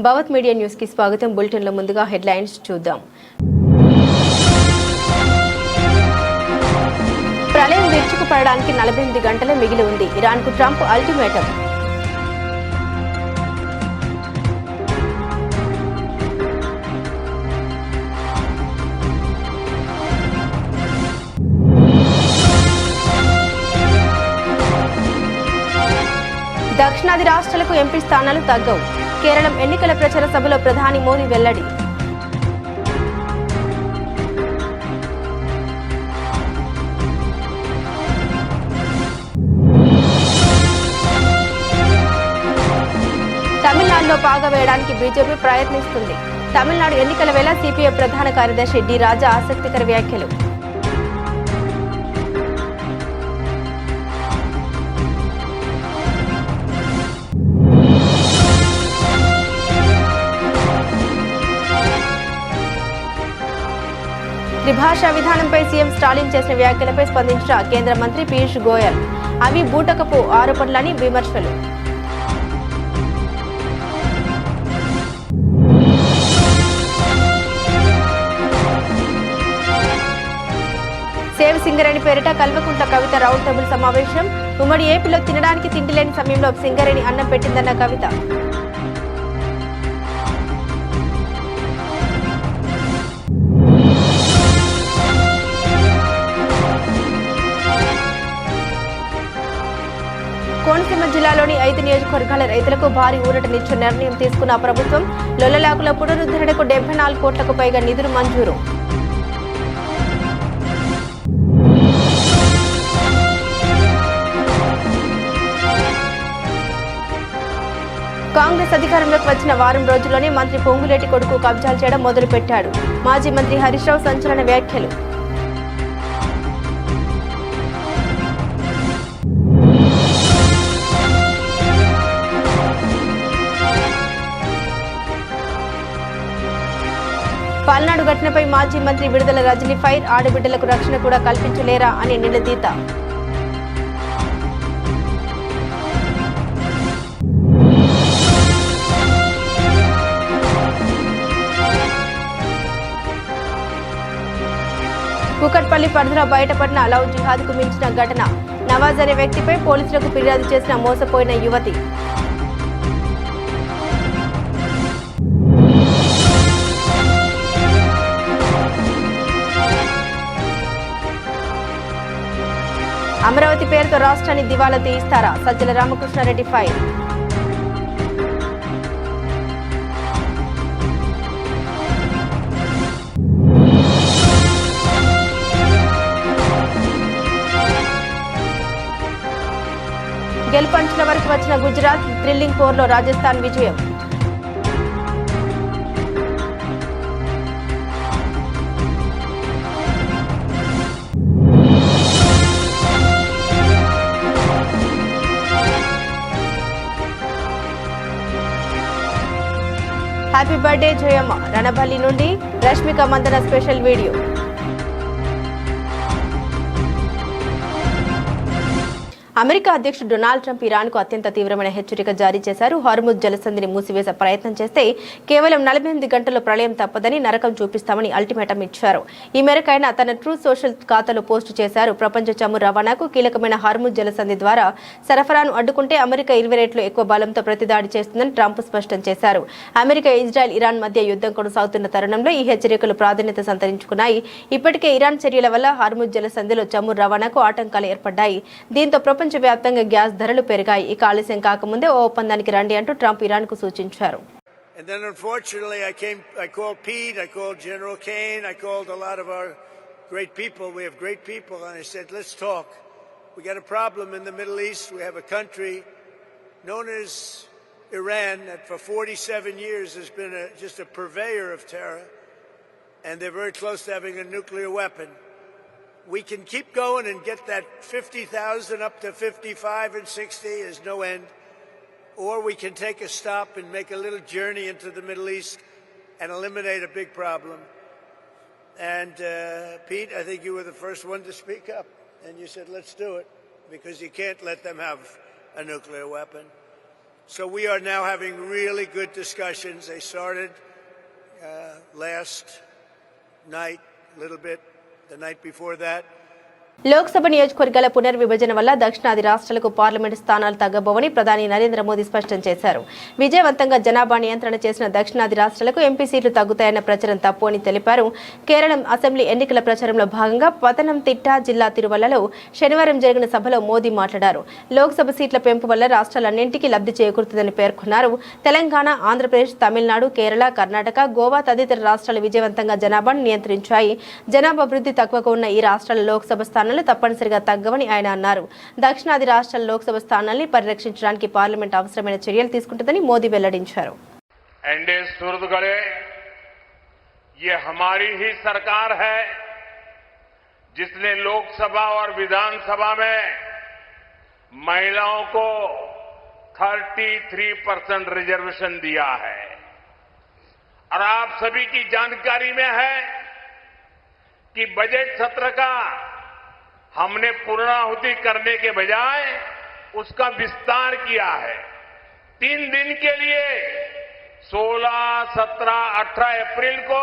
Bhavat media news కి స్వాగతం. Bulletin లో ముందుగా హెడ్లైన్స్ చూద్దాం. ప్రళయం విరుచుకుపడడానికి 48 గంటలే మిగిలి ఉంది. ఇరాన్ కు ట్రంప్ అల్టిమేటం. దక్షిణాది రాష్ట్రాలకు ఎంపీ స్థానాలు తగ్గవు. కేరళం ఎన్నికల ప్రచార సభలో ప్రధాని మోదీ వెల్లడి. తమిళనాడులో పాగా వేయడానికి బీజేపీ ప్రయత్నిస్తుంది. తమిళనాడు ఎన్నికల వేళ సిపిఐ ప్రధాన కార్యదర్శి డి రాజా ఆసక్తికర వ్యాఖ్యలు. త్రిభాషా విధానంపై సీఎం స్టాలిన్ చేసిన వ్యాఖ్యలపై స్పందించిన కేంద్ర మంత్రి పీయూష్ గోయల్. అవి బూటకపు ఆరోపణలని విమర్శలు. సేవ్ సింగరేణి పేరిట కల్వకుంట్ల కవిత రౌండ్ టేబుల్ సమావేశం. ఉమ్మడి ఏపీలో తినడానికి తిండి లేని సమయంలో సింగరేణి అన్నం పెట్టిందన్న కవిత. కోనసీమ జిల్లాలోని 5 నియోజకవర్గాల రైతులకు భారీ ఊరటనిచ్చే నిర్ణయం తీసుకున్న ప్రభుత్వం. లొల్లలాకుల పునరుద్ధరణకు 74 కోట్లకు పైగా నిధులు మంజూరు. కాంగ్రెస్ అధికారంలోకి వచ్చిన వారం రోజుల్లోనే మంత్రి పొంగులేటి కొడుకు కబ్జాలు చేయడం మొదలుపెట్టాడు. మాజీ మంత్రి హరీష్ రావు సంచలన వ్యాఖ్యలు. పల్నాడు ఘటనపై మాజీ మంత్రి విడుదల రజనీ ఫైర్. ఆడబిడ్డలకు రక్షణ కూడా కల్పించలేరా అని నిలదీత. కూకట్పల్లి పరిధిలో బయటపడిన లవ్ జిహాద్ కు మించిన ఘటన. నవాజ్ అనే వ్యక్తిపై పోలీసులకు ఫిర్యాదు చేసిన మోసపోయిన యువతి. అమరావతి పేరుతో రాష్ట్రాన్ని దివాలా తీయిస్తారా? సజ్జల రామకృష్ణారెడ్డి ఫైర్. గెలుపంచుల వరకు వచ్చిన గుజరాత్. థ్రిల్లింగ్ పోర్లో రాజస్థాన్ విజయం. Happy birthday Jayamma. రణబల్లి నుండి Rashmika Mandanna special video. America అధ్యక్షుడు డొనాల్డ్ ట్రంప్ ఇరాన్కు అత్యంత తీవ్రమైన హెచ్చరిక జారీ చేశారు. హార్ముజ్ జలసంధిని మూసివేసే ప్రయత్నం చేస్తే కేవలం 48 గంటల్లో ప్రళయం తప్పదని, నరకం చూపిస్తామని అల్టిమేటం ఇచ్చారు. ఈ మేరకు ఆయన తన ట్రూత్ సోషల్ ఖాతాలో పోస్టు చేశారు. ప్రపంచ చమురు రవాణాకు కీలకమైన హార్ముజ్ జలసంధి ద్వారా సరఫరాను అడ్డుకుంటే అమెరికా 20 రెట్లు ఎక్కువ బలంతో ప్రతిదాడి చేస్తుందని ట్రంప్ స్పష్టం చేశారు. అమెరికా, ఇజ్రాయెల్, ఇరాన్ మధ్య యుద్ధం కొనసాగుతున్న తరుణంలో ఈ హెచ్చరికలు ప్రాధాన్యత సంతరించుకున్నాయి. ఇప్పటికే ఇరాన్ చర్యల వల్ల హార్ముజ్ జలసంధిలో చమురు రవాణాకు ఆటంకాలు ఏర్పడ్డాయి. దీంతో ప్రపంచవ్యాప్తంగా గ్యాస్ ధరలు పెరిగాయి. ఇక ఆలస్యం కాకముందే ఓ ఒప్పందానికి రండి అంటూ ట్రంప్ ఇరాన్ కు సూచించారు. And then unfortunately I called Pete, I called General Kane, I called a lot of our great people. We have great people, and I said, let's talk. We got a problem in the Middle East. We have a country known as Iran that for 47 years has been just a purveyor of terror, and they're very close to having a nuclear weapon. We can keep going and get that 50,000 up to 55 and 60 is no end. Or we can take a stop and make a little journey into the Middle East and eliminate a big problem. And Pete, I think you were the first one to speak up. And you said, let's do it, because you can't let them have a nuclear weapon. So we are now having really good discussions. They started last night, a little bit, the night before that. Lok Sabha నియోజకవర్గాల పునర్విభజన వల్ల దక్షిణాది రాష్ట్రాలకు parliament స్థానాలు తగ్గబోవని ప్రధాని నరేంద్ర మోదీ స్పష్టం చేశారు. విజయవంతంగా జనాభా నియంత్రణ చేసిన దక్షిణాది రాష్ట్రాలకు ఎంపీ సీట్లు తగ్గుతాయన్న ప్రచారం తప్పు అని తెలిపారు. కేరళం అసెంబ్లీ ఎన్నికల ప్రచారంలో భాగంగా పతనంతిట్ట జిల్లా తిరువల్లలో శనివారం జరిగిన సభలో మోదీ మాట్లాడారు. లోక్సభ సీట్ల పెంపు వల్ల రాష్ట్రాలన్నింటికీ లబ్ధి చేకూరుతుందని పేర్కొన్నారు. తెలంగాణ, ఆంధ్రప్రదేశ్, తమిళనాడు, కేరళ, కర్ణాటక, గోవా తదితర రాష్ట్రాలు విజయవంతంగా జనాభాను నియంత్రించాయి. జనాభా వృద్ధి తక్కువగా ఉన్న ఈ రాష్ట్రాల లోక్సభ స్థానాలు తప్పనిసరిగా తగ్గవని ఆయన అన్నారు. దక్షిణాది రాష్ట్రాల లోక్సభ స్థానాల్ని పరిరక్షించడానికి పార్లమెంట్ అవసరమైన చర్యలు తీసుకుంటుందని మోదీ వెల్లడించారు. एनडीए सुर्द करे, ये हमारी ही सरकार है जिसने लोकसभा और विधानसभा में महिलाओं को 33% रिजर्वेशन दिया है. और आप सभी की जानकारी में है कि बजट सत्र का हमने पूर्णाहुति करने के बजाय उसका विस्तार किया है. 3 दिन के लिए 16, 17, 18 अप्रैल को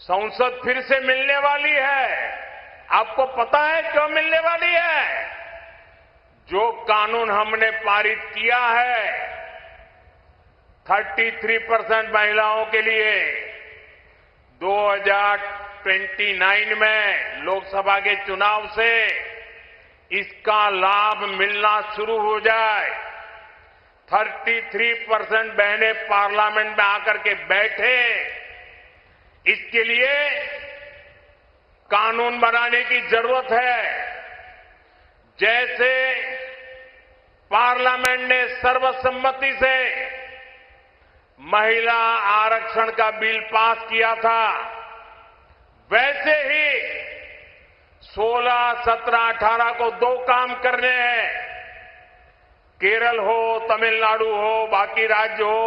संसद फिर से मिलने वाली है. आपको पता है क्यों मिलने वाली है? जो कानून हमने पारित किया है 33% महिलाओं के लिए 2029 में लोकसभा के चुनाव से इसका लाभ मिलना शुरू हो जाए. 33% बहनें पार्लियामेंट में आकर के बैठे, इसके लिए कानून बनाने की जरूरत है. जैसे पार्लियामेंट ने सर्वसम्मति से महिला आरक्षण का बिल पास किया था, वैसे ही 16, 17, 18 को 2 काम करने हैं. केरल हो, तमिलनाडु हो, बाकी राज्य हो.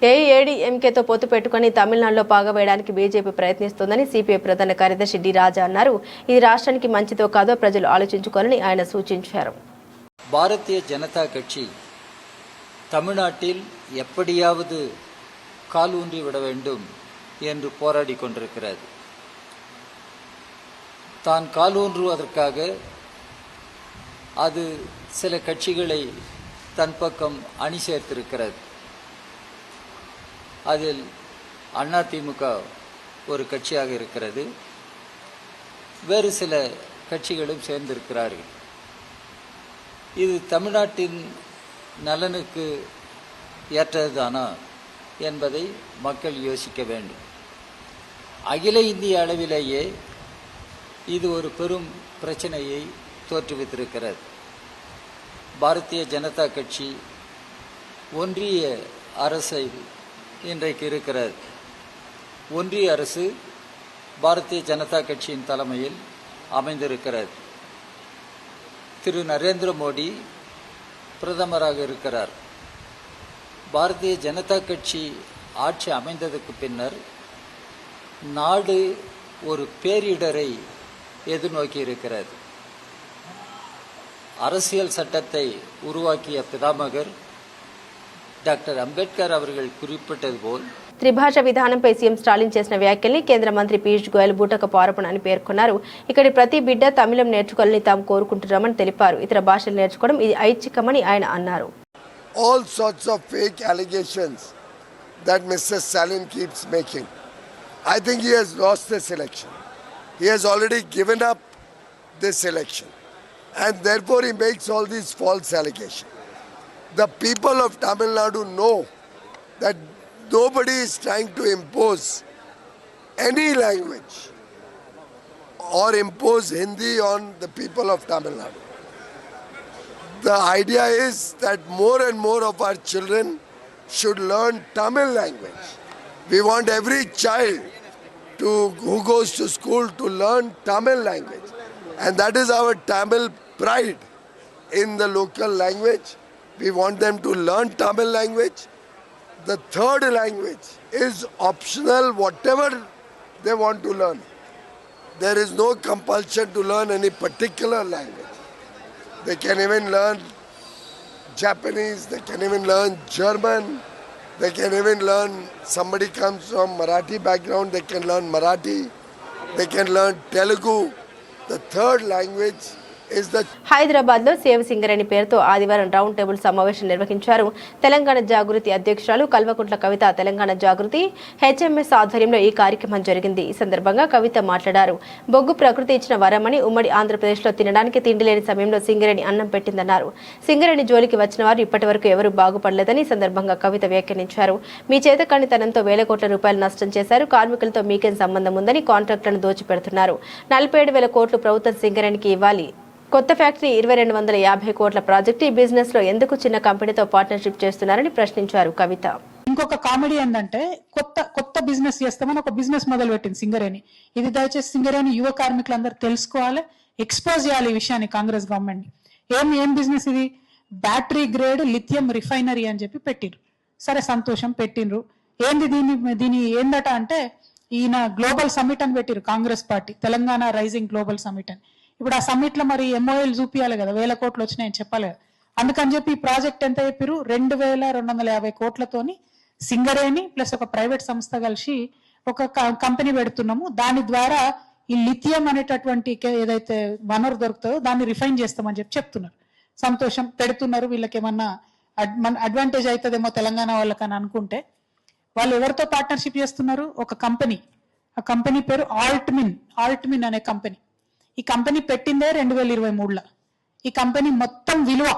ఏఐఏడీఎంకేతో పొత్తు పెట్టుకుని తమిళనాడులో పాగవేయడానికి బీజేపీ ప్రయత్నిస్తోందని సిపిఐ ప్రధాన కార్యదర్శి డి రాజా అన్నారు. ఇది రాష్ట్రానికి మంచిదో కాదో ప్రజలు ఆలోచించుకోవాలని ఆయన సూచించారు. பாரதிய ஜனதா கட்சி தமிழ்நாட்டில் எப்படியாவது காலூன்றி விட வேண்டும் என்று போராடி கொண்டிருக்கிறது. தான் காலூன்றுவதற்காக அது சில கட்சிகளை தன் பக்கம் அணி சேர்த்திருக்கிறது. அதில் அதிமுக ஒரு கட்சியாக இருக்கிறது, வேறு சில கட்சிகளும் சேர்ந்திருக்கிறார்கள். இது தமிழ்நாட்டின் நலனுக்கு ஏற்றதுதானா என்பதை மக்கள் யோசிக்க வேண்டும். அகில இந்திய அளவிலேயே இது ஒரு பெரும் பிரச்சனையை தோற்றுவித்திருக்கிறது. பாரதிய ஜனதா கட்சி ஒன்றிய அரசை இன்றைக்கு இருக்கிறது. ஒன்றிய அரசு பாரதிய ஜனதா கட்சியின் தலைமையில் அமைந்திருக்கிறது. திரு நரேந்திர மோடி பிரதமராக இருக்கிறார். பாரதிய ஜனதா கட்சி ஆட்சி அமைந்ததற்கு பின்னர் நாடு ஒரு பேரிடரை எதிர்நோக்கி இருக்கிறது. அரசியல் சட்டத்தை உருவாக்கிய பிதாமகர் డాక్టర్ అంబేద్కర్ அவர்கள் குறிப்பிட்டது போல் త్రిభాష విధానంపై సీఎం స్టాలిన్ చేసిన వ్యాఖ్యల్ని కేంద్ర మంత్రి పీయూష్ గోయల్ బూటకపు ఆరోపణ అని పేర్కొన్నారు. ఇక్కడి ప్రతి బిడ్డ తమిళం నేర్చుకోవాలని తాము కోరుకుంటున్నామని తెలిపారు. ఇతర భాషలు నేర్చుకోవడం ఇది ఐచ్ఛికమని ఆయన అన్నారు. All sorts of fake allegations that Mr. Stalin keeps making. I think he has lost this election. He has already given up this election. And therefore he makes all these false allegations. The people of Tamil Nadu know that nobody is trying to impose any language or impose Hindi on the people of Tamil Nadu. The idea is that more and more of our children should learn Tamil language. We want every child who goes to school to learn Tamil language. And that is our Tamil pride in the local language. We want them to learn Tamil language. The third language is optional, whatever they want to learn. There is no compulsion to learn any particular language. They can even learn Japanese, they can even learn German, they can even learn, somebody comes from Marathi background, they can learn Marathi, they can learn Telugu. The third language is the Hyderabad లో సేవ సింగరేణి పేరుతో ఆదివారం round table సమావేశం నిర్వహించారు. తెలంగాణ జాగృతి అధ్యక్షురాలు కల్వకుంట్ల కవిత తెలంగాణ జాగృతి HMS ఆధ్వర్యంలో ఈ కార్యక్రమం జరిగింది. ఈ సందర్భంగా కవిత మాట్లాడారు. బొగ్గు ప్రకృతి ఇచ్చిన వరమని ఉమ్మడి ఆంధ్రప్రదేశ్ లో తినడానికి తిండి లేని సమయంలో సింగరేణి అన్నం పెట్టిందన్నారు. సింగరేణి జోలికి వచ్చిన వారు ఇప్పటి వరకు ఎవరూ బాగుపడలేదని ఈ సందర్భంగా కవిత వ్యాఖ్యానించారు. మీ చేతకానితనంతో వేల కోట్ల రూపాయలు నష్టం చేశారు. కార్మికులతో మీకేం సంబంధం ఉందని కాంట్రాక్టులను దోచిపెడుతున్నారు. 47,000 కోట్లు ప్రభుత్వం సింగరేణికి ఇవ్వాలి. కొత్త ఫ్యాక్టరీ 2250 కోట్ల ప్రాజెక్టు ఈ బిజినెస్ లో ఎందుకు చిన్న కంపెనీతో పార్ట్నర్షిప్ చేస్తున్నారని ప్రశ్నించారు కవిత. ఇంకొక కామెడీ ఏంటంటే కొత్త బిజినెస్ చేస్తామని ఒక బిజినెస్ మొదలు పెట్టింది సింగరేణి. ఇది దయచేసి సింగరేణి యువ కార్మికులందరూ తెలుసుకోవాలి, ఎక్స్పోజ్ చేయాలి ఈ విషయాన్ని కాంగ్రెస్ గవర్నమెంట్. ఏం బిజినెస్ ఇది? బ్యాటరీ గ్రేడ్ లిథియం రిఫైనరీ అని చెప్పి పెట్టిండ్రు. సరే సంతోషం, పెట్టిండ్రు. ఏంది దీని ఏందట అంటే ఈయన గ్లోబల్ సమ్మిట్ అని పెట్టిరు Congress party, Telangana rising global summit అని. ఇప్పుడు ఆ సమ్మిట్ లో మరి ఎంఓఎల్ చూపించాలి కదా, 1000 కోట్లు వచ్చినాయని చెప్పాలి కదా. అందుకని చెప్పి ఈ ప్రాజెక్ట్ ఎంత చెప్పారు? 2250 కోట్లతోని సింగరేణి ప్లస్ ఒక ప్రైవేట్ సంస్థ కలిసి ఒక కంపెనీ పెడుతున్నాము. దాని ద్వారా ఈ లిథియం అనేటటువంటి ఏదైతే వనరు దొరుకుతుందో దాన్ని రిఫైన్ చేస్తామని చెప్తున్నారు. సంతోషం, పెడుతున్నారు. వీళ్ళకి ఏమన్నా అడ్వాంటేజ్ అవుతుందేమో తెలంగాణ వాళ్ళకని అనుకుంటే వాళ్ళు ఎవరితో పార్ట్నర్షిప్ చేస్తున్నారు? ఒక కంపెనీ. ఆ కంపెనీ పేరు ఆల్ట్మిన్ అనే కంపెనీ. ఈ కంపెనీ పెట్టిందే 2023లో. ఈ కంపెనీ మొత్తం విలువ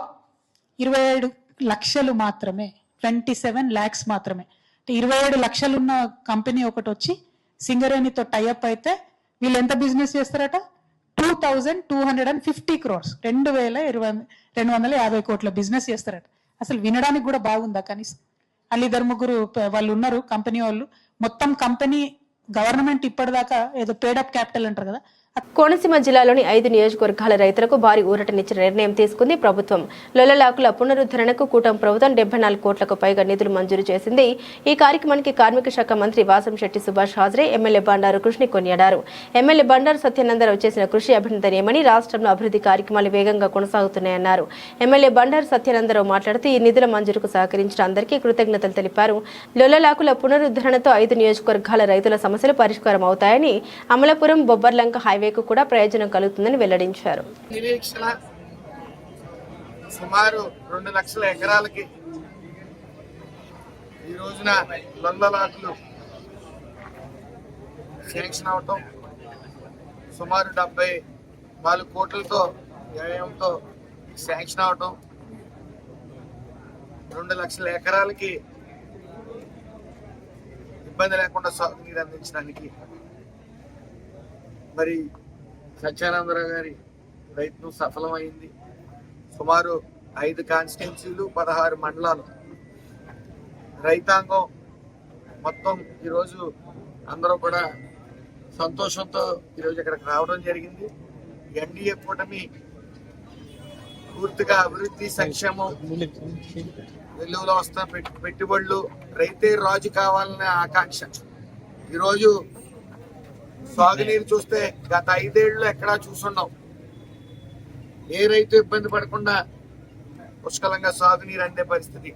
27 లక్షలు మాత్రమే, 27 lakhs మాత్రమే. 27 లక్షలు ఉన్న కంపెనీ ఒకటి వచ్చి సింగరేణితో టైఅప్ అయితే వీళ్ళు ఎంత బిజినెస్ చేస్తారట? 2250 crores, 2250 కోట్ల బిజినెస్ చేస్తారట. అసలు వినడానికి కూడా బాగుందా కనీసం? వాళ్ళు 2-3 వాళ్ళు ఉన్నారు కంపెనీ వాళ్ళు. మొత్తం కంపెనీ గవర్నమెంట్ ఇప్పటిదాకా ఏదో పేడప్ క్యాపిటల్ అంటారు కదా. కోనసీమ జిల్లాలోని 5 నియోజకవర్గాల రైతులకు భారీ ఊరటనిచ్చిన నిర్ణయం తీసుకుంది ప్రభుత్వం. లొల్లలాకుల పునరుద్ధరణకు కూటమి ప్రభుత్వం 74 కోట్లకు పైగా నిధులు మంజూరు చేసింది. ఈ కార్యక్రమానికి కార్మిక శాఖ మంత్రి వాసంశెట్టి సుభాష్ హాజరై ఎమ్మెల్యే బండారు కృషిని కొనియాడారు. ఎమ్మెల్యే బండారు సత్యనందరావు చేసిన కృషి అభినందనీయమని, రాష్ట్రంలో అభివృద్ధి కార్యక్రమాలు వేగంగా కొనసాగుతున్నాయన్నారు. ఎమ్మెల్యే బండారు సత్యనందరావు మాట్లాడుతూ ఈ నిధుల మంజూరుకు సహకరించిన అందరికీ కృతజ్ఞతలు తెలిపారు. లొల్లలాకుల పునరుద్ధరణతో 5 నియోజకవర్గాల రైతుల సమస్యలు పరిష్కారం అవుతాయని, అమలాపురం బొబ్బర్లంక హైవేకు కూడా ప్రయోజనం కలుగుతుందని వెల్లడించారు. సుమారు 2 లక్షల ఎకరాలకి ఈ రోజున లొల్లలాకులు శాంక్షన్ అవటం, సుమారు 74 కోట్లతో వ్యయంతో శాంక్షన్ అవటం, 2 లక్షల ఎకరాలకి ఇబ్బంది లేకుండా సాగునీరు అందించడానికి మరి సత్యానందరావు గారి ప్రయత్నం సఫలమైంది. సుమారు 5 కాన్స్టిట్యున్సీలు, 16 మండలాలు రైతాంగం మొత్తం ఈరోజు అందరూ కూడా సంతోషంతో ఈరోజు ఇక్కడికి రావడం జరిగింది. ఎన్డీఏ కూటమి పూర్తిగా అభివృద్ధి, సంక్షేమం, వెలుగులో వస్తున్న పెట్టుబడులు, రైతే రాజు కావాలనే ఆకాంక్ష. ఈరోజు సాగునీరు చూస్తే గత 5 ఏళ్ళు ఎక్కడా చూసున్నాం. ఏ రైతు ఇబ్బంది పడకుండా పుష్కలంగా సాగునీరు అందే పరిస్థితి,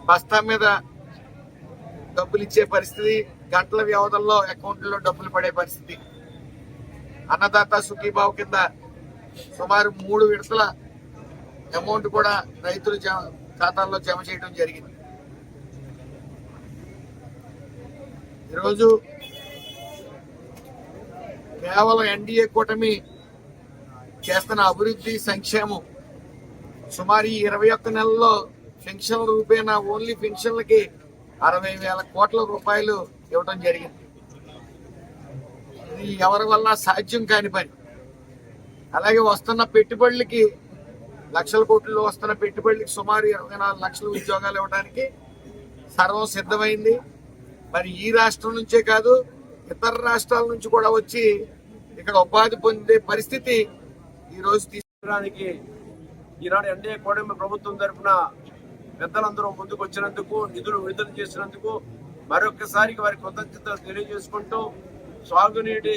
బస్తా మీద డబ్బులు ఇచ్చే పరిస్థితి, గంటల వ్యవధుల్లో అకౌంట్లో డబ్బులు పడే పరిస్థితి. అన్నదాత సుఖీభావ్ కింద సుమారు 3 విడతల అమౌంట్ కూడా రైతుల ఖాతాల్లో జమ చేయడం జరిగింది. ఈరోజు కేవలం ఎన్డీఏ కూటమి చేస్తున్న అభివృద్ధి, సంక్షేమం సుమారు 21 నెలల్లో పెన్షన్ల రూపేణా ఓన్లీ పెన్షన్లకి 60,000 కోట్ల రూపాయలు ఇవ్వడం జరిగింది. ఇది ఎవరి వల్ల సాధ్యం కాని పని. అలాగే వస్తున్న పెట్టుబడులకి, లక్షల కోట్లు వస్తున్న పెట్టుబడులకి సుమారు 24 లక్షల ఉద్యోగాలు ఇవ్వడానికి సర్వం సిద్ధమైంది. మరి ఈ రాష్ట్రం నుంచే కాదు, ఇతర రాష్ట్రాల నుంచి కూడా వచ్చి ఇక్కడ ఉపాధి పొందే పరిస్థితి ఈ రోజు తీసుకోవడానికి ఈనాడు ఎన్డీఏ కూటమి ప్రభుత్వం తరఫున పెద్దలందరూ ముందుకు వచ్చినందుకు, నిధులు విడుదల చేసినందుకు మరొకసారి వారి కృతజ్ఞతలు తెలియజేసుకుంటూ, సాగునీటి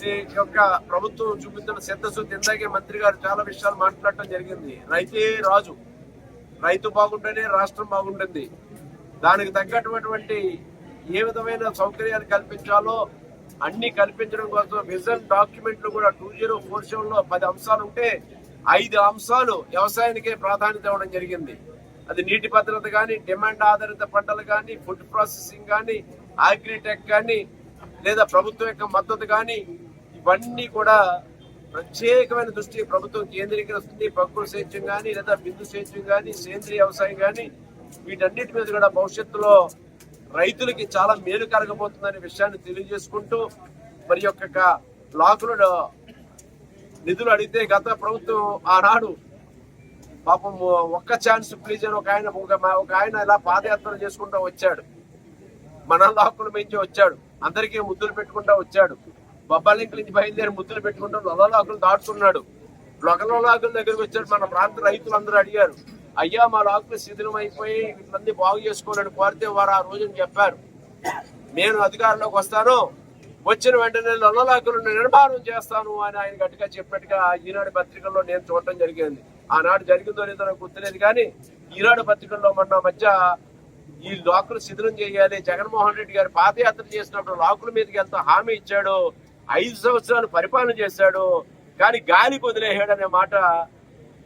ఈ యొక్క ప్రభుత్వం చూపిస్తున్న సిద్ధశుద్ధి, ఇందాకే మంత్రి గారు చాలా విషయాలు మాట్లాడటం జరిగింది. రైతే రాజు, రైతు బాగుంటేనే రాష్ట్రం బాగుంటుంది. దానికి తగ్గటువంటి ఏ విధమైన సౌకర్యాలు కల్పించాలో అన్ని కల్పించడం కోసం విజన్ డాక్యుమెంట్లు కూడా 2047లో 10 అంశాలు ఉంటే 5 అంశాలు వ్యవసాయానికే ప్రాధాన్యత ఇవ్వడం జరిగింది. అది నీటి భద్రత కానీ, డిమాండ్ ఆధారిత పంటలు కానీ, ఫుడ్ ప్రాసెసింగ్ కానీ, అగ్రిటెక్ కానీ, లేదా ప్రభుత్వం యొక్క మద్దతు కానీ, ఇవన్నీ కూడా ప్రత్యేకమైన దృష్టి ప్రభుత్వం కేంద్రీకరిస్తుంది. ప్రకృతి సేద్యం కానీ, లేదా బిందు సేద్యం కానీ, సేంద్రీయ వ్యవసాయం కానీ, వీటన్నిటి మీద కూడా భవిష్యత్తులో రైతులకి చాలా మేలు కలగబోతుందనే విషయాన్ని తెలియజేసుకుంటూ, మరి యొక్క బ్లాకులు నిధులు అడిగితే గత ప్రభుత్వం ఆనాడు పాపం ఒక్క ఛాన్స్ ప్లీజ్ అని ఒక ఆయన ఇలా పాదయాత్ర చేసుకుంటూ వచ్చాడు. మన లాకులు పెంచి వచ్చాడు, అందరికీ ముద్దులు పెట్టుకుంటూ వచ్చాడు. బొబ్బాలింక నుంచి బయలుదేరి ముద్దులు పెట్టుకుంటూ లొలలాకులు దాటుతున్నాడు. లొకలాకుల దగ్గరికి వచ్చాడు. మన ప్రాంత రైతులందరూ అడిగారు, అయ్యా మా లాకులు శిథిలం అయిపోయి వీళ్ళందరూ బాగు చేసుకోవాలని కోరితే వారు ఆ రోజున చెప్పారు, నేను అధికారంలోకి వస్తాను, వచ్చిన వెంటనే లొల్లలాకులను నిర్మాణం చేస్తాను అని ఆయన గట్టిగా చెప్పినట్టుగా ఈనాడు పత్రికల్లో నేను చూడటం జరిగింది. ఆనాడు జరిగిందో లేదో నాకు గుర్తులేదు, కానీ ఈనాడు పత్రికల్లో మొన్న మధ్య ఈ లాకులు శిథిలం చేయాలి, జగన్మోహన్ రెడ్డి గారు పాదయాత్ర చేసినప్పుడు లాకుల మీదకి ఎంత హామీ ఇచ్చాడు, 5 సంవత్సరాలు పరిపాలన చేశాడు, కానీ గాలికి వదిలేసాడు అనే మాట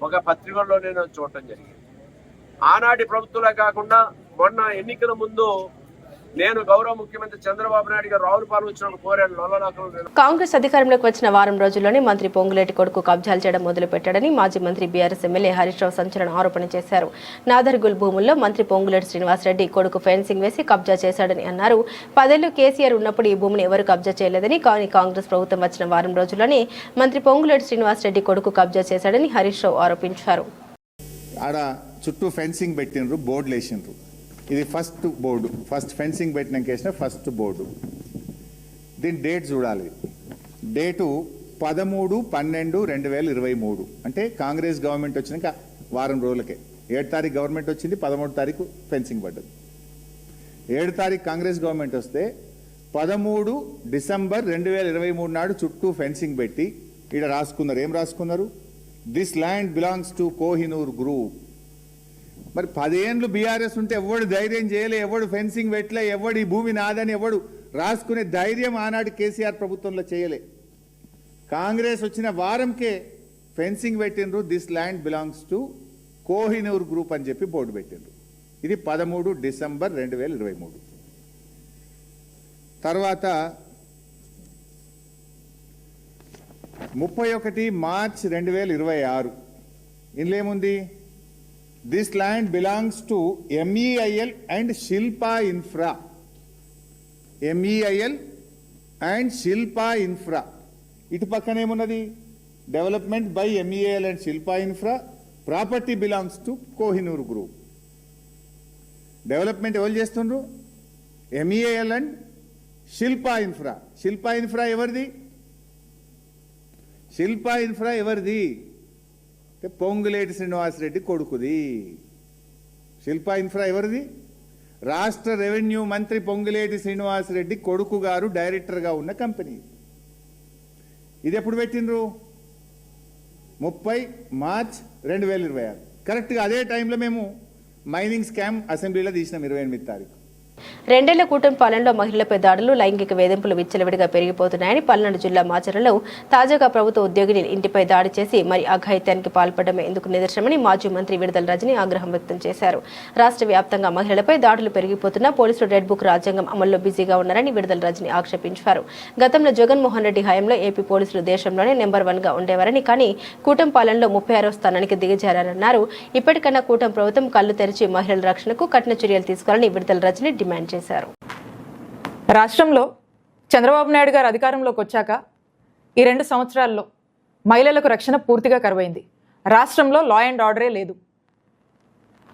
ఒక పత్రికల్లో నేను చూడటం జరిగింది. ఆనాటి ప్రభుత్వంలో కాకుండా మొన్న ఎన్నికల ముందు నేను గౌరవ ముఖ్యమంత్రి చంద్రబాబు నాయుడు గారు రావులపాలెం వచ్చినప్పుడు కోరాను లొల్లలాకులు. కాంగ్రెస్ అధికారంలోకి వచ్చిన వారం రోజుల్లోనే మంత్రి పొంగులేటి కొడుకు కబ్జాలు చేయడం మొదలుపెట్టాడని మాజీ మంత్రి బీఆర్ఎస్ ఎమ్మెల్యే హరీష్ రావు సంచలన ఆరోపణ చేశారు. నాదర్గుల్ భూముల్లో మంత్రి పొంగులేటి శ్రీనివాసరెడ్డి కొడుకు ఫెన్సింగ్ వేసి కబ్జా చేశాడని అన్నారు. 10 ఏళ్లు కేసీఆర్ ఉన్నప్పుడు ఈ భూమిని ఎవరు కబ్జా చేయలేదని, కానీ కాంగ్రెస్ ప్రభుత్వం వచ్చిన వారం రోజుల్లోనే మంత్రి పొంగులేటి శ్రీనివాసరెడ్డి కొడుకు కబ్జా చేశాడని హరీష్ రావు ఆరోపించారు. ఆడ చుట్టూ ఫెన్సింగ్ పెట్టినరు, బోర్డులు వేసినారు. ఇది ఫస్ట్ బోర్డు, ఫస్ట్ ఫెన్సింగ్ పెట్టినాక వేసిన ఫస్ట్ బోర్డు. దీని డేట్ చూడాలి. డేటు 13/12/2023, అంటే కాంగ్రెస్ గవర్నమెంట్ వచ్చినాక వారం రోజులకే. 7 తారీఖు గవర్నమెంట్ వచ్చింది, 13 తారీఖు ఫెన్సింగ్ పడ్డది. 7 తారీఖు కాంగ్రెస్ గవర్నమెంట్ వస్తే 13 డిసెంబర్ 2023 నాడు చుట్టూ ఫెన్సింగ్ పెట్టి ఇక్కడ రాసుకున్నారు. ఏం రాసుకున్నారు? This land belongs to Kohinoor group. మరి 10 ఏళ్ళు బీఆర్ఎస్ ఉంటే ఎవడు ధైర్యం చేయలే, ఎవడు ఫెన్సింగ్ పెట్టలే, ఎవడు ఈ భూమి నాదని ఎవడు రాసుకునే ధైర్యం ఆనాడు కేసీఆర్ ప్రభుత్వంలో చేయలే. కాంగ్రెస్ వచ్చిన వారంకే ఫెన్సింగ్ పెట్టినరు. This land belongs to Kohinoor group అని చెప్పి బోర్డు పెట్టినరు. ఇది 13 డిసెంబర్ 2023. తర్వాత 31 మార్చ్ 2026 ఇందులో ఏముంది? This land belongs to MEIL and Shilpa infra. MEIL and Shilpa infra. ఇటు పక్కన ఏమున్నది? Development by MEIL and Shilpa infra. Property belongs to Kohinoor group. Development ఎవరు చేస్తుండ్రు? MEIL and Shilpa infra. Shilpa infra ఎవరిది? శిల్పా ఇన్ఫ్రా ఎవరిది? పొంగులేటి శ్రీనివాసరెడ్డి కొడుకుది. శిల్పా ఇన్ఫ్రా ఎవరిది? రాష్ట్ర రెవెన్యూ మంత్రి పొంగులేటి శ్రీనివాసరెడ్డి కొడుకు గారు డైరెక్టర్గా ఉన్న కంపెనీ. ఇది ఎప్పుడు పెట్టినరు? 30 మార్చ్ 2026. కరెక్ట్గా అదే టైంలో మేము మైనింగ్ స్కామ్ అసెంబ్లీలో తీసినాం 28 తారీఖు. 2 ఏళ్ల కూటమి పాలనలో మహిళలపై దాడులు, లైంగిక వేధింపులు విచ్చలవిడిగా పెరిగిపోతున్నాయని పల్నాడు జిల్లా మాచర్లలో తాజాగా ప్రభుత్వ ఉద్యోగిని ఇంటిపై దాడి చేసి మరి అఘాయిత్యానికి పాల్పడమే ఇందుకు నిదర్శనమని మాజీ మంత్రి విడుదల రజని ఆగ్రహం వ్యక్తం చేశారు. రాష్ట్ర వ్యాప్తంగా మహిళలపై దాడులు పెరిగిపోతున్నా పోలీసులు రెడ్ బుక్ రాజ్యాంగం అమల్లో బిజీగా ఉన్నారని విడుదల రజని ఆక్షేపించారు. గతంలో జగన్మోహన్ రెడ్డి హయాంలో ఏపీ పోలీసులు దేశంలోనే నెంబర్ 1గా ఉండేవారని, కానీ కూటమి పాలనలో 36వ స్థానానికి దిగజారన్నారు. ఇప్పటికన్నా కూటమి ప్రభుత్వం కళ్లు తెరిచి మహిళల రక్షణకు కఠిన చర్యలు తీసుకోవాలని విడుదల రజని డిమాండ్ చేశారు. రాష్ట్రంలో చంద్రబాబు నాయుడు గారు అధికారంలోకి వచ్చాక ఈ 2 సంవత్సరాల్లో మహిళలకు రక్షణ పూర్తిగా కరువైంది. రాష్ట్రంలో లా అండ్ ఆర్డరే లేదు.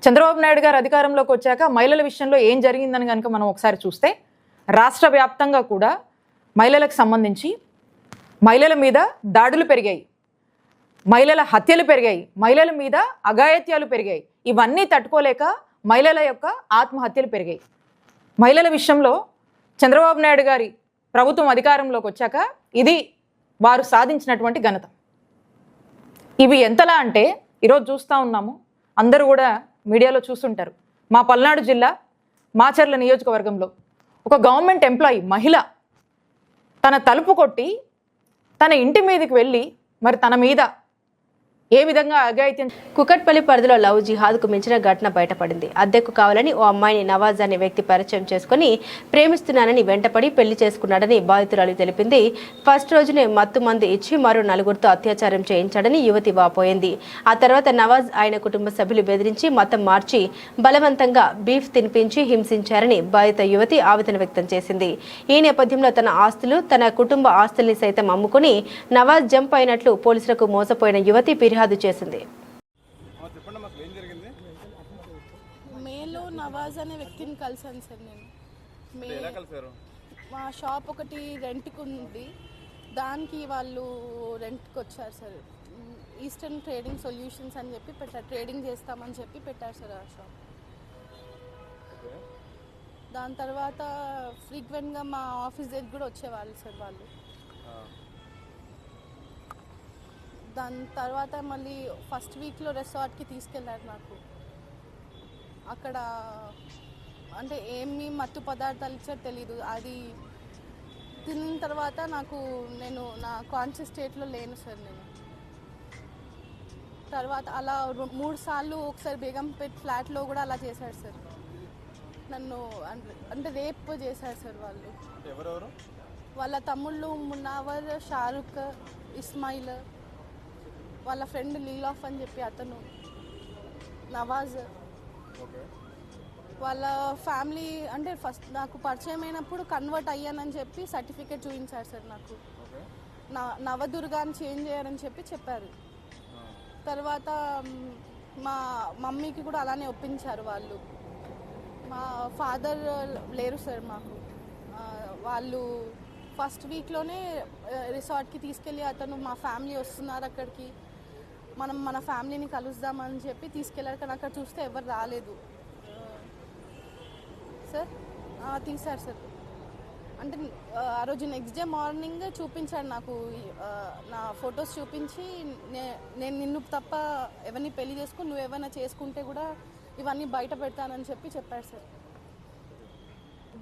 చంద్రబాబు నాయుడు గారు అధికారంలోకి వచ్చాక మహిళల విషయంలో ఏం జరిగిందని కనుక మనం ఒకసారి చూస్తే రాష్ట్ర వ్యాప్తంగా కూడా మహిళలకు సంబంధించి మహిళల మీద దాడులు పెరిగాయి, మహిళల హత్యలు పెరిగాయి, మహిళల మీద అఘాయిత్యాలు పెరిగాయి. ఇవన్నీ తట్టుకోలేక మహిళల యొక్క ఆత్మహత్యలు పెరిగాయి. మహిళల విషయంలో చంద్రబాబు నాయుడు గారి ప్రభుత్వం అధికారంలోకి వచ్చాక ఇది వారు సాధించినటువంటి ఘనత. ఇవి ఎంతలా అంటే ఈరోజు చూస్తూ ఉన్నాము, అందరూ కూడా మీడియాలో చూస్తుంటారు. మా పల్నాడు జిల్లా మాచర్ల నియోజకవర్గంలో ఒక గవర్నమెంట్ ఎంప్లాయీ మహిళ తన తలుపు కొట్టి తన ఇంటి మీదకి వెళ్ళి మరి తన మీద ఏ విధంగా అఘాయిత్యం. కుకట్పల్లి పరిధిలో లవ్ జిహాద్కు మించిన ఘటన బయటపడింది. అద్దెకు కావాలని ఓ అమ్మాయిని నవాజ్ అనే వ్యక్తి పరిచయం చేసుకుని ప్రేమిస్తున్నానని వెంటపడి పెళ్లి చేసుకున్నాడని బాధితురాలు తెలిపింది. ఫస్ట్ రోజునే మత్తు మందు ఇచ్చి మరో 4గురితో అత్యాచారం చేయించాడని యువతి వాపోయింది. ఆ తర్వాత నవాజ్ ఆయన కుటుంబ సభ్యులు బెదిరించి మతం మార్చి బలవంతంగా బీఫ్ తినిపించి హింసించారని బాధిత యువతి ఆవేదన వ్యక్తం చేసింది. ఈ నేపథ్యంలో తన ఆస్తులు, తన కుటుంబ ఆస్తుల్ని సైతం అమ్ముకుని నవాజ్ జంప్ అయినట్లు పోలీసులకు మోసపోయిన యువతి ఫిర్యాదు చేసింది. మేలో నవాజ్ అనే వ్యక్తిని కలిసాను సార్. నేను మా షాప్ ఒకటి రెంట్కి ఉంది, దానికి వాళ్ళు రెంట్కి వచ్చారు సార్. ఈస్టర్న్ ట్రేడింగ్ సొల్యూషన్స్ అని చెప్పి పెట్టారు, ట్రేడింగ్ చేస్తామని చెప్పి పెట్టారు సార్ ఆ షాప్. దాని తర్వాత ఫ్రీక్వెంట్గా మా ఆఫీస్ దగ్గర కూడా వచ్చేవాళ్ళు సార్ వాళ్ళు. దాని తర్వాత మళ్ళీ ఫస్ట్ వీక్లో రిసార్ట్కి తీసుకెళ్ళారు నాకు. అక్కడ అంటే ఏమి మత్తు పదార్థాలు ఇచ్చారో తెలీదు. అది తిన్న తర్వాత నేను నా కాన్షియస్ స్టేట్లో లేను సార్. నేను తర్వాత అలా 3 సార్లు ఒకసారి బేగంపేట్ ఫ్లాట్లో కూడా అలా చేశారు సార్. నన్ను అంటే రేప్ చేశారు సార్ వాళ్ళు. వాళ్ళ తమ్ముళ్ళు మున్నావర్, షారుఖ్, ఇస్మాయిల్, వాళ్ళ ఫ్రెండ్ లీలాఫ్ అని చెప్పి అతను, నవాజ్. వాళ్ళ ఫ్యామిలీ అంటే ఫస్ట్ నాకు పరిచయం అయినప్పుడు కన్వర్ట్ అయ్యానని చెప్పి సర్టిఫికేట్ చూపించారు సార్ నాకు. నవదుర్గాని చేంజ్ చేయాలని చెప్పారు. తర్వాత మా మమ్మీకి కూడా అలానే ఒప్పించారు వాళ్ళు. మా ఫాదర్ లేరు సార్ మాకు. వాళ్ళు ఫస్ట్ వీక్లోనే రిసార్ట్కి తీసుకెళ్ళి అతను మా ఫ్యామిలీ వస్తున్నారు అక్కడికి, మనం మన ఫ్యామిలీని కలుద్దామని చెప్పి తీసుకెళ్ళారు. కానీ అక్కడ చూస్తే ఎవరు రాలేదు సార్. తీశారు సార్. అంటే ఆ రోజు నెక్స్ట్ డే మార్నింగ్ చూపించాడు నాకు, నా ఫొటోస్ చూపించి నేను నిన్ను తప్ప ఎవరిని పెళ్లి చేసుకుని నువ్వు ఏమైనా చేసుకుంటే కూడా ఇవన్నీ బయట పెడతానని చెప్పారు సార్.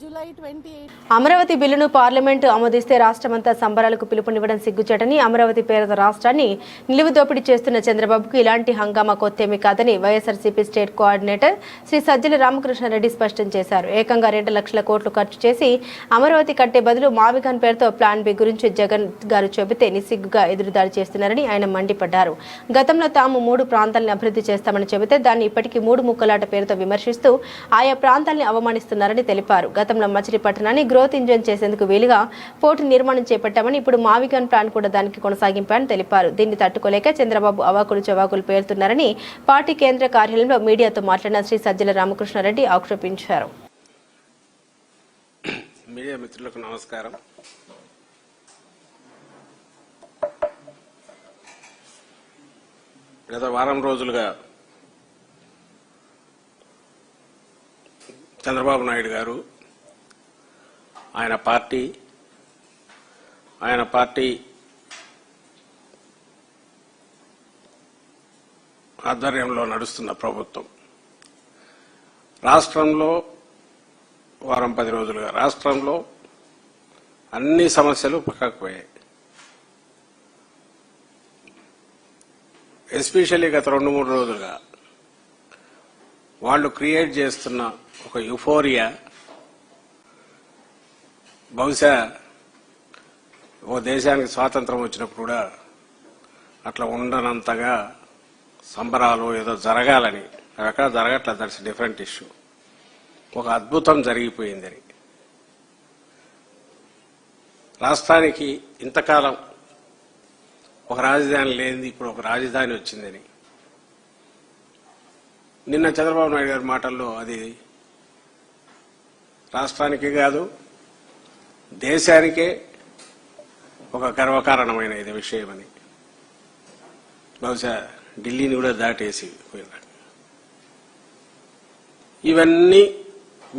జూలై 28. అమరావతి బిల్లును పార్లమెంటు ఆమోదిస్తే రాష్ట్రమంతా సంబరాలకు పిలుపునివ్వడం సిగ్గుచేటని అమరావతి పేరుతో రాష్ట్రాన్ని నిలువుదోపిడీ చేస్తున్న చంద్రబాబుకు ఇలాంటి హంగామా కొత్తేమీ కాదని వైఎస్ఆర్సీపీ స్టేట్ కోఆర్డినేటర్ శ్రీ సజ్జల రామకృష్ణారెడ్డి స్పష్టం చేశారు. ఏకంగా 2 లక్షల కోట్లు ఖర్చు చేసి అమరావతి కట్టే బదులు మావిగాన్ పేరుతో ప్లాన్ బి గురించి జగన్ గారు చెబితే నిస్సిగ్గుగా ఎదురుదాడి చేస్తున్నారని ఆయన మండిపడ్డారు. గతంలో తాము 3 ప్రాంతాలను అభివృద్ధి చేస్తామని చెబితే దాన్ని ఇప్పటికీ 3 ముక్కలాట పేరుతో విమర్శిస్తూ ఆయా ప్రాంతాల్ని అవమానిస్తున్నారని తెలిపారు. గతంలో మచిలీపట్నాన్ని గ్రోత్ ఇంజన్ చేసేందుకు వీలుగా పోర్టు నిర్మాణం చేపట్టామని, ఇప్పుడు మావిగాన్ ప్లాన్ కూడా దానికి కొనసాగింపని తెలిపారు. దీన్ని తట్టుకోలేక చంద్రబాబు అవాకులు చవాకులు పేలుతున్నారని పార్టీ కేంద్ర కార్యాలయంలో మీడియాతో మాట్లాడిన శ్రీ సజ్జల రామకృష్ణారెడ్డి ఆక్షేపించారు. మీడియా మిత్రులకు నమస్కారం. గత వారం రోజులుగా చంద్రబాబు నాయుడు గారు ఆయన పార్టీ ఆధ్వర్యంలో నడుస్తున్న ప్రభుత్వం రాష్ట్రంలో వారం 10 రోజులుగా రాష్ట్రంలో అన్ని సమస్యలు పక్కకు పోయాయి. ఎస్పెషల్లీ గత 2-3 రోజులుగా వాళ్ళు క్రియేట్ చేస్తున్న ఒక యుఫోరియా బహుశా ఓ దేశానికి స్వాతంత్రం వచ్చినప్పుడు కూడా అట్లా ఉండనంతగా సంబరాలు ఏదో జరగాలని, అవి ఎక్కడ జరగట్లేదు. That's different issue. ఒక అద్భుతం జరిగిపోయిందని, రాష్ట్రానికి ఇంతకాలం ఒక రాజధాని లేనిది ఇప్పుడు ఒక రాజధాని వచ్చిందని నిన్న చంద్రబాబు నాయుడు గారి మాటల్లో అది రాష్ట్రానికే కాదు దేశానికే ఒక గర్వకారణమైన ఇది విషయమని, బహుశా ఢిల్లీని కూడా దాటేసి పోయినాడు. ఇవన్నీ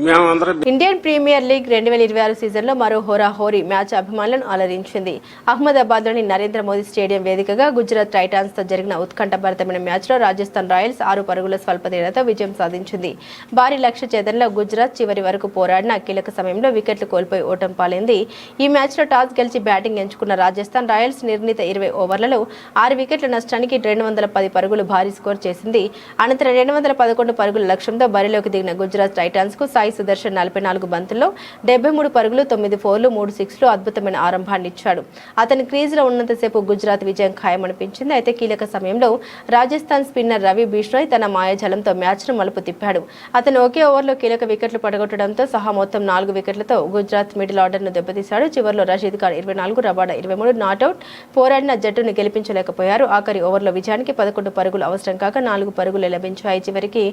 మేమందరం ఇండియన్ ప్రీమియర్ లీగ్ 2026 సీజన్లో మరో హోరాహోరీ మ్యాచ్ అభిమానులను అలరించింది. అహ్మదాబాద్లోని నరేంద్ర మోదీ స్టేడియం వేదికగా గుజరాత్ టైటాన్స్తో జరిగిన ఉత్కంఠభరితమైన మ్యాచ్లో రాజస్థాన్ రాయల్స్ 6 పరుగుల స్వల్ప తేడాతో విజయం సాధించింది. భారీ లక్ష్య ఛేదనలో గుజరాత్ చివరి వరకు పోరాడిన కీలక సమయంలో వికెట్లు కోల్పోయి ఓటమి పాలైంది. ఈ మ్యాచ్లో టాస్ గెలిచి బ్యాటింగ్ ఎంచుకున్న రాజస్థాన్ రాయల్స్ నిర్ణీత 20 ఓవర్లలో 6 వికెట్ల నష్టానికి 210 పరుగులు భారీ స్కోర్ చేసింది. అనంతరం 211 పరుగుల లక్ష్యంతో బరిలోకి దిగిన గుజరాత్ టైటాన్స్ కు సాయి సుదర్శన్ 44 బంతుల్లో 73 పరుగులు, 9 ఫోర్లు, 3 సిక్స్లు అద్భుతమైన ఆరంభాన్ని ఇచ్చాడు. అతని క్రీజులో ఉన్నంతసేపు గుజరాత్ విజయం ఖాయమనిపించింది. అయితే కీలక సమయంలో రాజస్థాన్ స్పిన్నర్ రవి బిష్ణోయ్ తన మాయాజాలంతో మ్యాచ్ను మలుపు తిప్పాడు. అతను ఒకే ఓవర్లో కీలక వికెట్లు పడగొట్టడంతో సహా మొత్తం 4 వికెట్లతో గుజరాత్ మిడిల్ ఆర్డర్ను దెబ్బతీశాడు. చివరిలో రషీద్ ఖాన్ 24, రబాడా 23 నాట్అవుట్ పోరాడిన జట్టును గెలిపించలేకపోయారు. ఆఖరి ఓవర్లో విజయానికి 11 పరుగులు అవసరం కాక 4 పరుగులు లభించాయి. చివరికి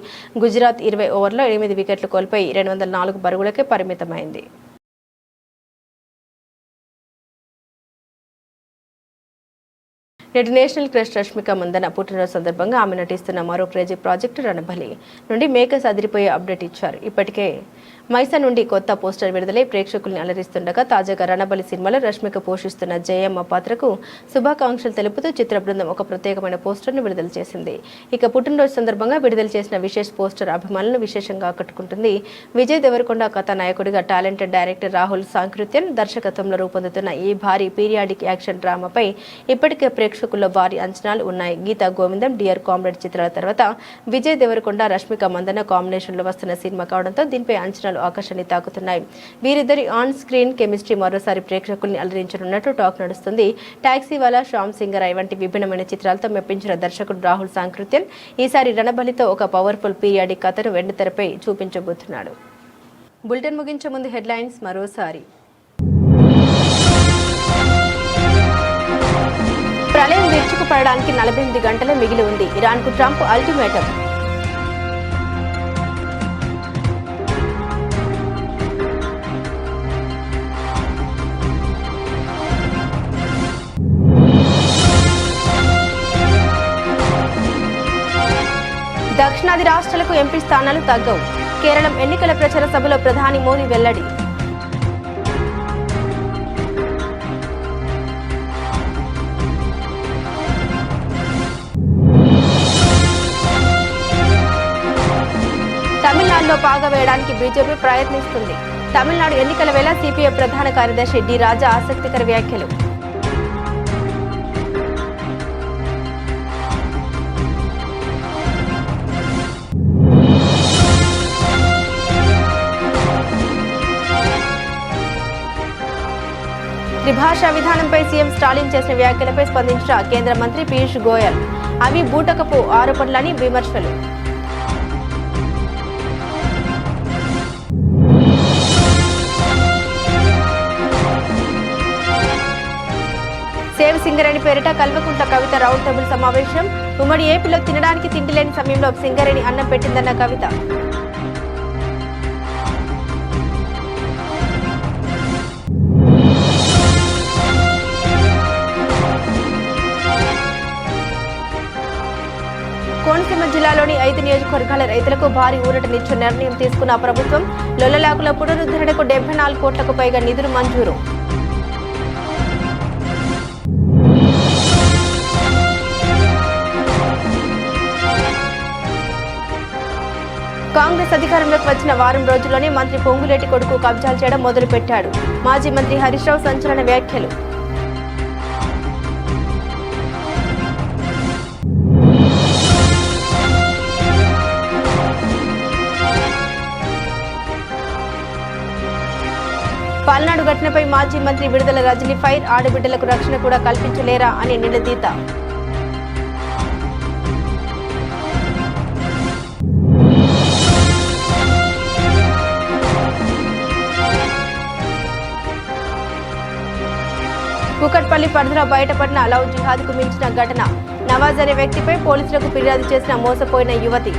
గుజరాత్ 20 ఓవర్లో 8 వికెట్లు కోల్పోయి 204 పరుగులకే పరిమితమైంది. నేటి నేషనల్ క్రష్ రష్మిక మందన పుట్టినరోజు సందర్భంగా ఆమె నటిస్తున్న మరో క్రేజీ ప్రాజెక్టు రణబలి నుండి మేకర్స్ అదిరిపోయే అప్డేట్ ఇచ్చారు. ఇప్పటికే మైసా నుండి కొత్త పోస్టర్ విడుదలై ప్రేక్షకుల్ని అలరిస్తుండగా తాజాగా రణబలి సినిమాలో రష్మిక పోషిస్తున్న జయమ్మ పాత్రకు శుభాకాంక్షలు తెలుపుతూ చిత్ర బృందం ఒక ప్రత్యేకమైన పోస్టర్ను విడుదల చేసింది. ఇక పుట్టినరోజు సందర్భంగా విడుదల చేసిన విశేష పోస్టర్ అభిమానులను విశేషంగా ఆకట్టుకుంటుంది. విజయ్ దేవరకొండ కథానాయకుడిగా టాలెంటెడ్ డైరెక్టర్ రాహుల్ సాంకృత్యన్ దర్శకత్వంలో రూపొందుతున్న ఈ భారీ పీరియాడిక్ యాక్షన్ డ్రామాపై ఇప్పటికే ప్రేక్షకుల్లో భారీ అంచనాలు ఉన్నాయి. గీతా గోవిందం, డియర్ కామ్రేడ్ చిత్రాల తర్వాత విజయ్ దేవరకొండ, రష్మిక మందన కాంబినేషన్లో వస్తున్న సినిమా కావడంతో దీనిపై అంచనాలు ఆకర్షణ తాకుతున్నాయి. వీరిద్దరి ఆన్ స్క్రీన్ కెమిస్ట్రీ మరోసారి ప్రేక్షకుల్ని అలరించనున్నట్టు టాక్ నడుస్తుంది. టాక్సీవాలా, శ్యామ్ సింగరాయ్ వంటి విభిన్నమైన చిత్రాలతో మెప్పించిన దర్శకుడు రాహుల్ సాంకృత్యన్ ఈసారి రణబలితో ఒక పవర్ఫుల్ పీరియాడిక్ కథను వెండితెరపై చూపించబోతున్నాడు. బులెటిన్ ముగించే ముందు హెడ్లైన్స్ మరోసారి. ప్రళయం విరుచుకుపడడానికి 48 గంటలే మిగిలి ఉంది. ఇరాన్కు ట్రంప్ అల్టిమేటం. దక్షిణాది రాష్ట్రాలకు ఎంపీ స్థానాలు తగ్గవు. కేరళం ఎన్నికల ప్రచార సభలో ప్రధాని మోదీ వెల్లడి. తమిళనాడులో పాగా వేయడానికి బీజేపీ ప్రయత్నిస్తుంది. తమిళనాడు ఎన్నికల వేళ సిపిఐ ప్రధాన కార్యదర్శి డి రాజా ఆసక్తికర వ్యాఖ్యలు. త్రిభాషా విధానంపై సీఎం స్టాలిన్ చేసిన వ్యాఖ్యలపై స్పందించిన కేంద్ర మంత్రి పీయూష్ గోయల్. అవి బూటకపు ఆరోపణలని విమర్శలు. సేవ్ సింగరేణి పేరిట కల్వకుంట్ల కవిత రౌండ్ టేబుల్ సమావేశం. ఉమ్మడి ఏపీలో తినడానికి తిండి లేని సమయంలో సింగరేణి అన్నం పెట్టిందన్న కవిత. కోనసీమ జిల్లాలోని 5 నియోజకవర్గాల రైతులకు భారీ ఊరటనిచ్చే నిర్ణయం తీసుకున్న ప్రభుత్వం. లొల్లలాకుల పునరుద్ధరణకు 74 కోట్లకు పైగా నిధులు మంజూరు. కాంగ్రెస్ అధికారంలోకి వచ్చిన వారం రోజుల్లోనే మంత్రి పొంగులేటి కొడుకు కబ్జాలు చేయడం మొదలుపెట్టాడు. మాజీ మంత్రి హరీష్ రావు సంచలన వ్యాఖ్యలు. పల్నాడు ఘటనపై మాజీ మంత్రి విడుదల రజనీ ఫైర్. ఆడబిడ్డలకు రక్షణ కూడా కల్పించలేరా అని నిలదీత. కూకట్పల్లి పరిధిలో బయటపడిన లవ్ జిహాద్కు మించిన ఘటన. నవాజ్ అనే వ్యక్తిపై పోలీసులకు ఫిర్యాదు చేసిన మోసపోయిన యువతి.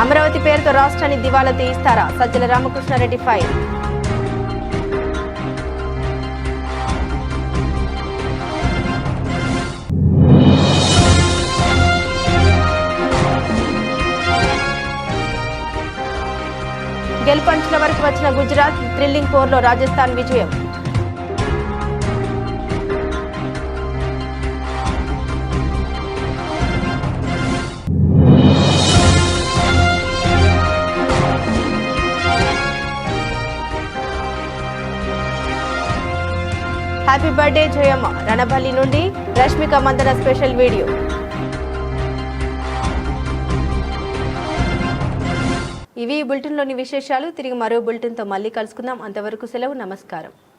అమరావతి పేరుతో రాష్ట్రాన్ని దివాలా తీయిస్తారా? సజ్జల రామకృష్ణారెడ్డి ఫైర్. వరకు వచ్చిన గుజరాత్, థ్రిల్లింగ్ పోర్లో రాజస్థాన్ విజయం. హ్యాపీ బర్త్డే జయమ్మ, రణబల్లి నుండి రష్మిక మందన స్పెషల్ వీడియో. ఇవి బులెటిన్లోని విశేషాలు. తిరిగి మరో బులెటిన్తో మళ్ళీ కలుసుకుందాం. అంతవరకు సెలవు. నమస్కారం.